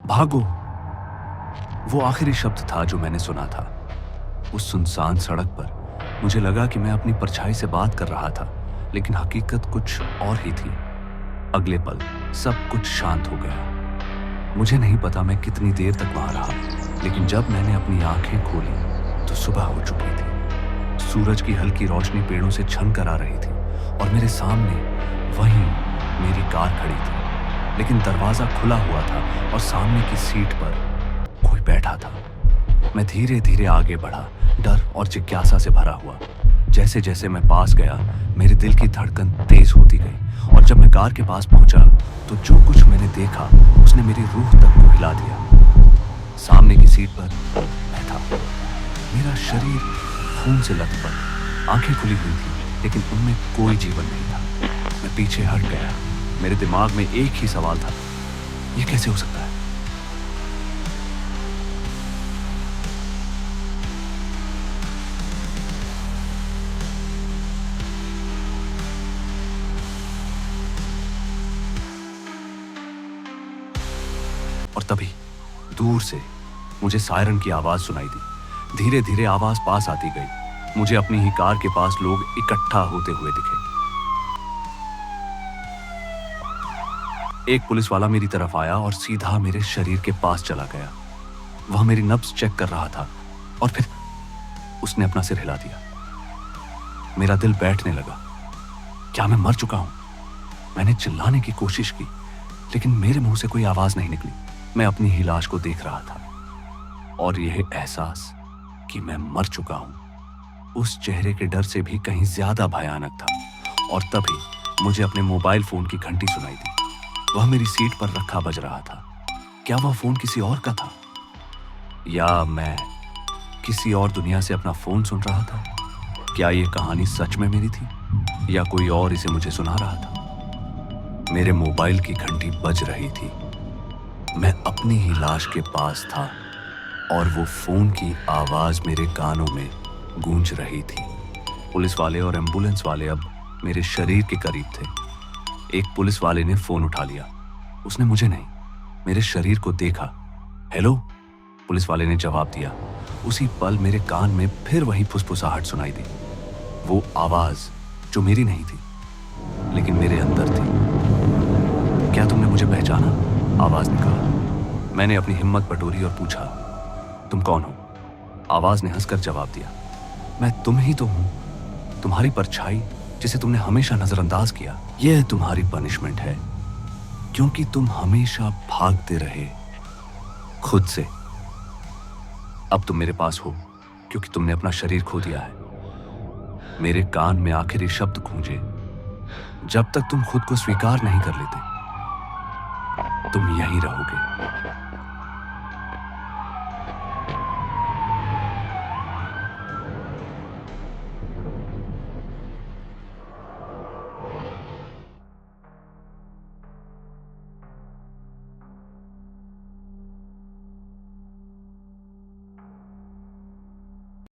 भागो। वो आखिरी शब्द था जो मैंने सुना था। उस सुनसान सड़क पर मुझे लगा कि मैं अपनी परछाई से बात कर रहा था, लेकिन हकीकत कुछ और ही थी। अगले पल सब कुछ शांत हो गया। मुझे नहीं पता मैं कितनी देर तक वहां रहा, लेकिन जब मैंने अपनी आंखें खोली तो सुबह हो चुकी थी। सूरज की हल्की रोशनी पेड़ों से छन कर आ रही थी और मेरे सामने वहीं मेरी कार खड़ी थी, लेकिन दरवाजा खुला हुआ था और सामने की सीट पर कोई बैठा था। मैं धीरे धीरे आगे बढ़ा, डर और जिज्ञासा से भरा हुआ। जैसे जैसे मैं पास गया, मेरे दिल की धड़कन तेज होती गई और जब मैं कार के पास पहुंचा तो जो कुछ मैंने देखा उसने मेरी रूह तक को हिला दिया। सामने की सीट पर मैं था, मेरा शरीर खून से लथपथ, आंखें खुली हुई थी लेकिन उनमें कोई जीवन नहीं था। मैं पीछे हट गया। मेरे दिमाग में एक ही सवाल था, यह कैसे हो सकता है? और तभी दूर से मुझे सायरन की आवाज सुनाई दी। धीरे धीरे आवाज पास आती गई। मुझे अपनी ही कार के पास लोग इकट्ठा होते हुए दिखे। एक पुलिस वाला मेरी तरफ आया और सीधा मेरे शरीर के पास चला गया। वह मेरी नब्ज चेक कर रहा था और फिर उसने अपना सिर हिला दिया। मेरा दिल बैठने लगा। क्या मैं मर चुका हूं? मैंने चिल्लाने की कोशिश की, लेकिन मेरे मुंह से कोई आवाज नहीं निकली। मैं अपनी ही लाश को देख रहा था और यह एहसास कि मैं मर चुका हूं उस चेहरे के डर से भी कहीं ज्यादा भयानक था। और तभी मुझे अपने मोबाइल फोन की घंटी सुनाई दी। वह मेरी सीट पर रखा बज रहा था। क्या वह फोन किसी और का था, या मैं किसी और दुनिया से अपना फोन सुन रहा था? क्या यह कहानी सच में मेरी थी या कोई और इसे मुझे सुना रहा था? मेरे मोबाइल की घंटी बज रही थी। मैं अपनी ही लाश के पास था और वो फोन की आवाज मेरे कानों में गूंज रही थी। पुलिस वाले और एम्बुलेंस वाले अब मेरे शरीर के करीब थे। एक पुलिस वाले ने फोन उठा लिया। उसने मुझे नहीं, मेरे शरीर को देखा। हेलो, पुलिस वाले ने जवाब दिया। उसी पल मेरे कान में फिर वही फुसफुसाहट सुनाई दी। वो आवाज जो मेरी नहीं थी लेकिन मेरे अंदर थी। क्या तुमने मुझे पहचाना? आवाज ने कहा। मैंने अपनी हिम्मत बटोरी और पूछा, तुम कौन हो? आवाज ने हंसकर जवाब दिया, मैं तुम ही तो हूं, तुम्हारी परछाई जिसे तुमने हमेशा नजरअंदाज किया। यह तुम्हारी पनिशमेंट है, क्योंकि तुम हमेशा भागते रहे खुद से। अब तुम मेरे पास हो क्योंकि तुमने अपना शरीर खो दिया है। मेरे कान में आखिरी शब्द गूंजे, जब तक तुम खुद को स्वीकार नहीं कर लेते तुम यहीं रहोगे।